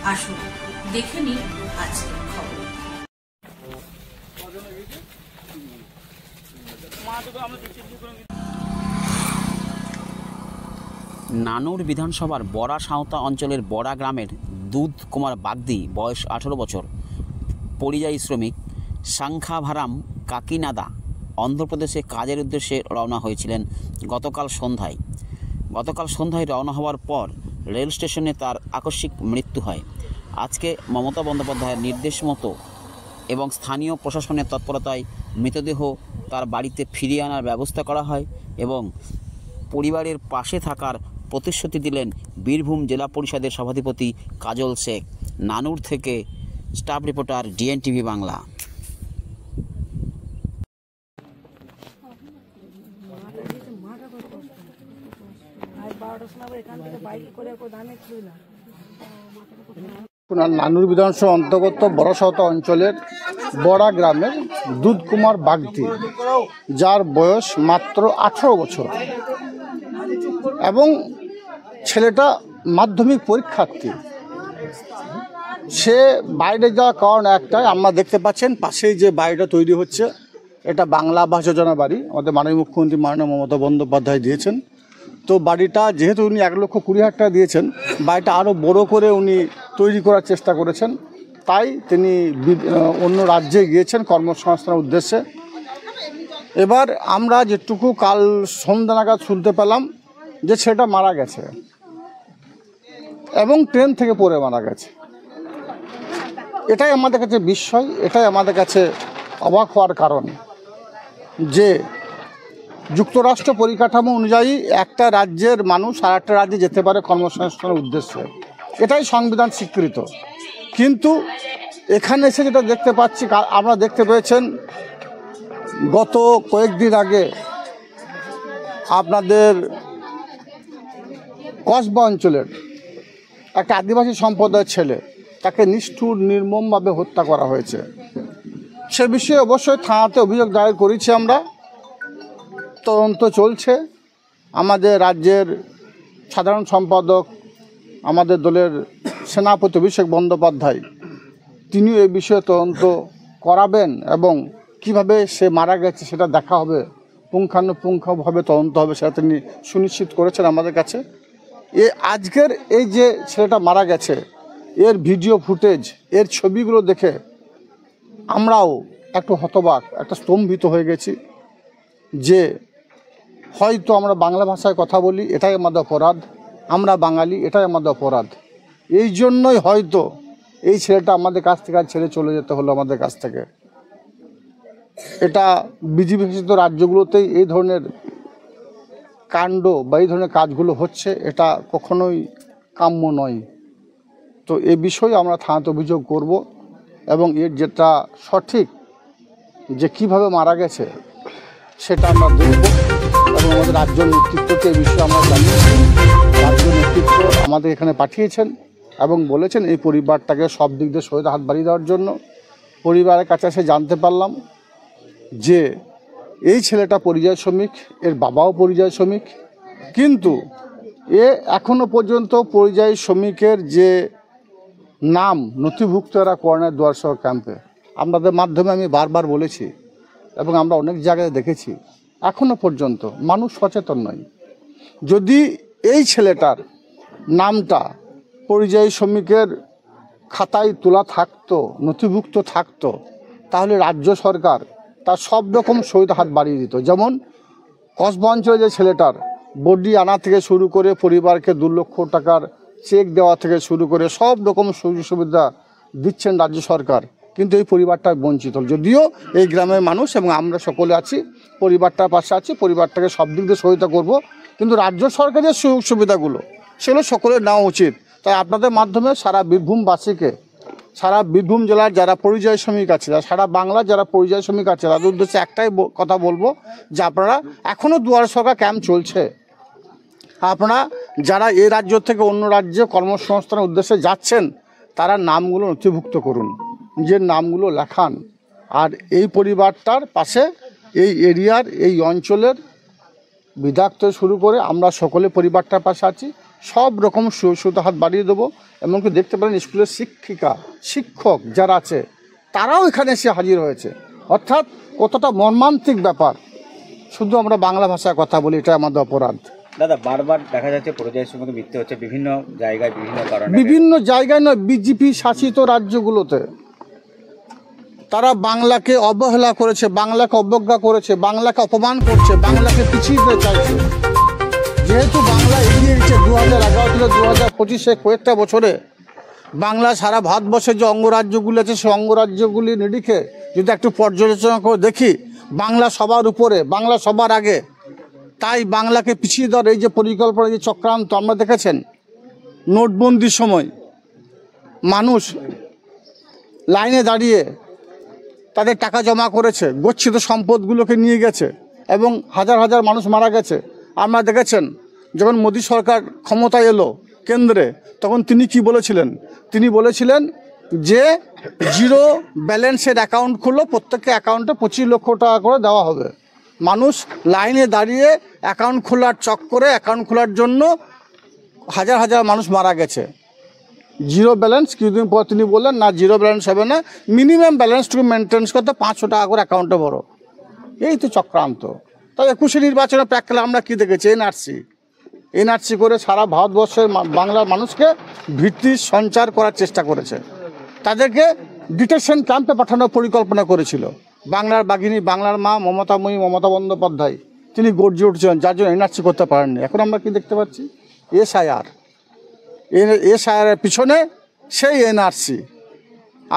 আসুন দেখে নিন আজকের খবর। নানুর বিধানসভার বড়া সাঁওতা অঞ্চলের বড়া গ্রামের দুধ কুমার বাগদি বয়স 18 বছর, পরিযায়ী শ্রমিক, সাংখাভারাম কাকিনাদা অন্ধ্রপ্রদেশে কাজের উদ্দেশ্যে রওনা হয়েছিলেন গতকাল সন্ধ্যায় রওনা হওয়ার পর রেল স্টেশনে তার আকস্মিক মৃত্যু হয়। আজকে মমতা বন্দ্যোপাধ্যায়ের নির্দেশ মতো এবং স্থানীয় প্রশাসনের তৎপরতায় মৃতদেহ তার বাড়িতে ফিরিয়ে আনার ব্যবস্থা করা হয় এবং পরিবারের পাশে থাকার প্রতিশ্রুতি দিলেন বীরভূম জেলা পরিষদের সভাধিপতি কাজল শেখ। নানুর থেকে স্টাফ রিপোর্টার ডিএনটিভি বাংলা। নানুর বিধানসভা অন্তর্গত বড়া সাঁওতা অঞ্চলের বড়া গ্রামের দুধ কুমার বাগদি, যার বয়স মাত্র 18 বছর এবং ছেলেটা মাধ্যমিক পরীক্ষার্থী। সে বাইরে যাওয়ার কারণ একটাই, আমরা দেখতে পাচ্ছেন পাশেই যে বাড়িটা তৈরি হচ্ছে, এটা বাংলা আবাস যোজনা বাড়ি, আমাদের মাননীয় মুখ্যমন্ত্রী মাননীয় মমতা বন্দ্যোপাধ্যায় দিয়েছেন। তো বাড়িটা যেহেতু উনি 1,20,000 টাকা দিয়েছেন, বাড়িটা আরও বড় করে উনি তৈরি করার চেষ্টা করেছেন, তাই তিনি অন্য রাজ্যে গিয়েছেন কর্মসংস্থানের উদ্দেশ্যে। এবার আমরা যেটুকু কাল সন্ধ্যা নাগাদ শুনতে পেলাম যে সেটা মারা গেছে এবং ট্রেন থেকে পড়ে মারা গেছে। এটাই আমাদের কাছে বিস্ময়, এটাই আমাদের কাছে অবাক হওয়ার কারণ যে যুক্তরাষ্ট্র পরিকাঠামো অনুযায়ী একটা রাজ্যের মানুষ আর একটা রাজ্যে যেতে পারে কর্মসংস্থানের উদ্দেশ্যে, এটাই সংবিধান স্বীকৃত। কিন্তু এখানে এসে যেটা দেখতে পাচ্ছি, আমরা দেখতে পেয়েছেন গত কয়েকদিন আগে আপনাদের কসবা অঞ্চলের একটা আদিবাসী সম্প্রদায়ের ছেলে, তাকে নিষ্ঠুর নির্মমভাবে হত্যা করা হয়েছে। সে বিষয়ে অবশ্যই থানাতে অভিযোগ দায়ের করেছি আমরা, তদন্ত চলছে। আমাদের রাজ্যের সাধারণ সম্পাদক, আমাদের দলের সেনাপতি অভিষেক বন্দ্যোপাধ্যায়, তিনিও এই বিষয়ে তদন্ত করাবেন এবং কিভাবে সে মারা গেছে সেটা দেখা হবে, পুঙ্খানুপুঙ্খভাবে তদন্ত হবে, সেটা তিনি সুনিশ্চিত করেছেন আমাদের কাছে। আজকের এই যে ছেলেটা মারা গেছে, এর ভিডিও ফুটেজ, এর ছবিগুলো দেখে আমরাও একটু হতবাক, একটা স্তম্ভিত হয়ে গেছি যে হয়তো আমরা বাংলা ভাষায় কথা বলি, এটাই আমাদের অপরাধ, আমরা বাঙালি, এটাই আমাদের অপরাধ। এই জন্যই হয়তো এই ছেলেটা আমাদের কাছ থেকে ছেড়ে চলে যেতে হলো আমাদের কাছ থেকে। এটা বিজেপি শাসিত রাজ্যগুলোতেই এই ধরনের কাণ্ড বা এই ধরনের কাজগুলো হচ্ছে, এটা কখনোই কাম্য নয়। তো এ বিষয়ে আমরা থানাতে অভিযোগ করব এবং এর যেটা সঠিক যে কিভাবে মারা গেছে সেটা আমরা দেখব এবং আমাদের রাজ্য নেতৃত্বকে এই বিষয়ে আমরা জানিয়েছি। রাজ্য নেতৃত্ব আমাদের এখানে পাঠিয়েছেন এবং বলেছেন এই পরিবারটাকে সব দিক দিয়ে সহায়তা হাত বাড়িয়ে দেওয়ার জন্য। পরিবারের কাছে এসে জানতে পারলাম যে এই ছেলেটা পরিযায়ী শ্রমিক, এর বাবাও পরিযায়ী শ্রমিক, কিন্তু এ এখনও পর্যন্ত পরিযায়ী শ্রমিকের যে নাম নথিভুক্ত এরা করেনার দুয়ারসহ ক্যাম্পে। আপনাদের মাধ্যমে আমি বারবার বলেছি এবং আমরা অনেক জায়গায় দেখেছি, এখনও পর্যন্ত মানুষ সচেতন নয়। যদি এই ছেলেটার নামটা পরিযায়ী শ্রমিকের খাতায় তোলা থাকতো, নথিভুক্ত থাকতো, তাহলে রাজ্য সরকার তার সব রকম সহায়তা হাত বাড়িয়ে দিত। যেমন কসবা অঞ্চলে যে ছেলেটার বডি আনা থেকে শুরু করে পরিবারকে 2 লক্ষ টাকার চেক দেওয়া থেকে শুরু করে সব রকম সুযোগ সুবিধা দিচ্ছেন রাজ্য সরকার, কিন্তু এই পরিবারটা বঞ্চিত। যদিও এই গ্রামের মানুষ এবং আমরা সকলে আছি, পরিবারটার পাশে আছি, পরিবারটাকে সব দিক দিয়ে সহায়তা করব, কিন্তু রাজ্য সরকারের সুযোগ সুবিধাগুলো সেগুলো সকলের নেওয়া উচিত। তাই আপনাদের মাধ্যমে সারা বীরভূমবাসীকে, সারা বীরভূম জেলার যারা পরিযায়ী শ্রমিক আছে, সারা বাংলার যারা পরিযায়ী শ্রমিক আছে, তাদের উদ্দেশ্যে একটাই কথা বলবো যে আপনারা এখনও দুয়ারে সরকার ক্যাম্প চলছে, আপনারা যারা এই রাজ্য থেকে অন্য রাজ্যে কর্মসংস্থানের উদ্দেশ্যে যাচ্ছেন তারা নামগুলো নথিভুক্ত করুন, নিজের নামগুলো লেখান। আর এই পরিবারটার পাশে এই এরিয়ার, এই অঞ্চলের বিধায়ক থেকে শুরু করে আমরা সকলে পরিবারটার পাশে আছি। সব রকম সুবিধা হাত বাড়িয়ে দেবো। এমনকি দেখতে পারেন স্কুলের শিক্ষক যারা আছে তারাও এখানে এসে হাজির হয়েছে। অর্থাৎ কতটা মর্মান্তিক ব্যাপার। শুধু আমরা বাংলা ভাষায় কথা বলি, এটা আমাদের অপরাধ। দাদা, বারবার দেখা যাচ্ছে পরিযায়ী শ্রমিকের মৃত্যু হচ্ছে বিভিন্ন জায়গায় বিভিন্ন কারণে। বিভিন্ন জায়গায় নয়, বিজেপি শাসিত রাজ্যগুলোতে তারা বাংলাকে অবহেলা করেছে, বাংলাকে অবজ্ঞা করেছে, বাংলাকে অপমান করছে, বাংলাকে পিছিয়ে দিতে চাইছে। যেহেতু বাংলা এগিয়ে গেছে 2011 থেকে 2025 কয়েকটা বছরে, বাংলা সারা ভারতবর্ষের যে অঙ্গরাজ্যগুলি আছে সেই অঙ্গরাজ্যগুলি নিরিখে যদি একটু পর্যালোচনা করে দেখি, বাংলা সবার উপরে, বাংলা সবার আগে। তাই বাংলাকে পিছিয়ে দেওয়ার এই যে পরিকল্পনা, যে চক্রান্ত, আমরা দেখেছেন নোটবন্দির সময় মানুষ লাইনে দাঁড়িয়ে তাদের টাকা জমা করেছে, গচ্ছিত সম্পদগুলোকে নিয়ে গেছে এবং হাজার হাজার মানুষ মারা গেছে। আপনারা দেখেছেন যখন মোদী সরকার ক্ষমতায় এলো কেন্দ্রে, তখন তিনি কি বলেছিলেন? তিনি বলেছিলেন যে জিরো ব্যালেন্সের অ্যাকাউন্ট খুললো, প্রত্যেককে অ্যাকাউন্টে 25 লক্ষ টাকা করে দেওয়া হবে। মানুষ লাইনে দাঁড়িয়ে অ্যাকাউন্ট খোলার চক্করে, অ্যাকাউন্ট খোলার জন্য হাজার হাজার মানুষ মারা গেছে। জিরো ব্যালেন্স কিছুদিন পর তিনি বললেন না, জিরো ব্যালেন্স হবে না, মিনিমাম ব্যালেন্সটুকু মেনটেন্স করতে 500 টাকা করে অ্যাকাউন্টে বড়। এই তো চক্রান্ত। তাই 21 নির্বাচনের প্রাক্কালে আমরা কি দেখেছি? এনআরসি করে সারা ভারতবর্ষের বাংলার মানুষকে ভীতি সঞ্চার করার চেষ্টা করেছে। তাদেরকে ডিটেনশন ক্যাম্পে পাঠানোর পরিকল্পনা করেছিল। বাংলার বাঘিনী, বাংলার মা মমতা বন্দ্যোপাধ্যায় তিনি গর্জে উঠছেন, যার জন্য এনআরসি করতে পারেননি। এখন আমরা কি দেখতে পাচ্ছি? এসআইআরের পিছনে সেই এনআরসি।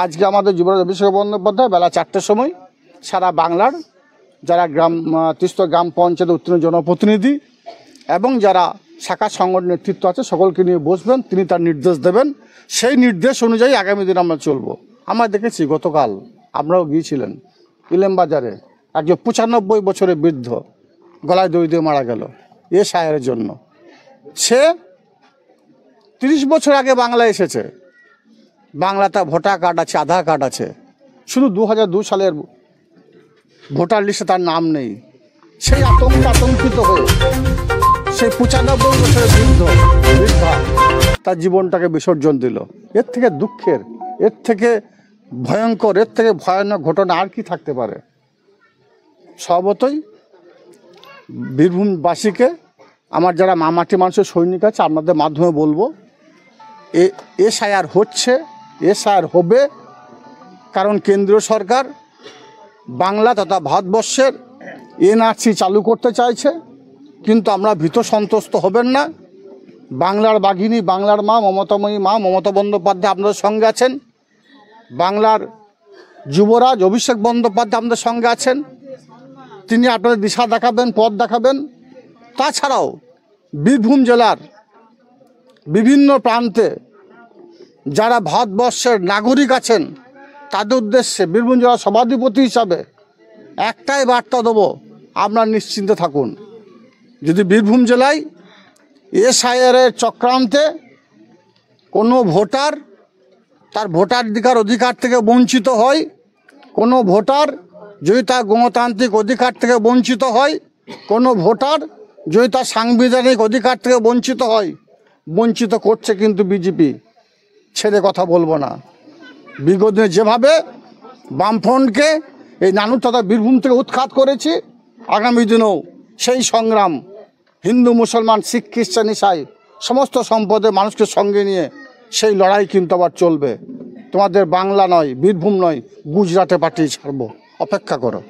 আজকে আমাদের যুবরাজ অভিষেক বন্দ্যোপাধ্যায় বেলা 4টের সময় সারা বাংলার যারা তিস্তা গ্রাম পঞ্চায়েত উত্তীর্ণ জনপ্রতিনিধি এবং যারা শাখা সংগঠন নেতৃত্ব আছে সকলকে নিয়ে বসবেন, তিনি তার নির্দেশ দেবেন। সেই নির্দেশ অনুযায়ী আগামী দিন আমরা চলব। আমরা দেখেছি গতকাল আপনারাও গিয়েছিলেন ইলেমবাজারে, একজন 95 বছরের বৃদ্ধ গলায় দড়ি দিয়ে মারা গেল এসআইআরের জন্য। সে 30 বছর আগে বাংলা এসেছে, বাংলা তার ভোটার কার্ড আছে, আধার কার্ড আছে, শুধু 2002 সালের ভোটার লিস্টে তার নাম নেই। সেই আতঙ্কিত হয়ে সেই 95 বছরের বৃদ্ধা তার জীবনটাকে বিসর্জন দিল। এর থেকে দুঃখের, এর থেকে ভয়ঙ্কর, এর থেকে ভয়ানক ঘটনা আর কি থাকতে পারে? স্বভাবতই বীরভূমবাসীকে, আমার যারা মামাটি মানুষের সৈনিক আছে, আপনাদের মাধ্যমে বলবো, এসআইআর হচ্ছে, এসআইআর হবে, কারণ কেন্দ্রীয় সরকার বাংলা তথা ভারতবর্ষের এনআরসি চালু করতে চাইছে। কিন্তু আমরা ভীত সন্ত্রস্ত হবেন না। বাংলার বাঘিনী, বাংলার মা মমতা বন্দ্যোপাধ্যায় আপনাদের সঙ্গে আছেন। বাংলার যুবরাজ অভিষেক বন্দ্যোপাধ্যায় আমাদের সঙ্গে আছেন। তিনি আপনাদের দিশা দেখাবেন, পথ দেখাবেন। তাছাড়াও বীরভূম জেলার বিভিন্ন প্রান্তে যারা ভারতবর্ষের নাগরিক আছেন, তাদের উদ্দেশ্যে বীরভূম জেলার সভাধিপতি হিসাবে একটাই বার্তা দেবো, আপনারা নিশ্চিন্তে থাকুন। যদি বীরভূম জেলায় এসআইআরের চক্রান্তে কোনো ভোটার তার অধিকার থেকে বঞ্চিত হয়, কোনো ভোটার যদি তার গণতান্ত্রিক অধিকার থেকে বঞ্চিত হয়, কোনো ভোটার যদি তার সাংবিধানিক অধিকার থেকে বঞ্চিত হয়, বঞ্চিত করছে কিন্তু বিজেপি, ছেড়ে কথা বলবো না। বিগত দিনে যেভাবে বামফ্রন্টকে এই নানুর তথা বীরভূম থেকে উৎখাত করেছি, আগামী দিনেও সেই সংগ্রাম হিন্দু, মুসলমান, শিখ, খ্রিস্টান, ইসাই সমস্ত সম্প্রদায়ের মানুষকে সঙ্গে নিয়ে সেই লড়াই কিন্তু আবার চলবে। তোমাদের বাংলা নয়, বীরভূম নয়, গুজরাটে পাঠিয়ে ছাড়বো, অপেক্ষা করো।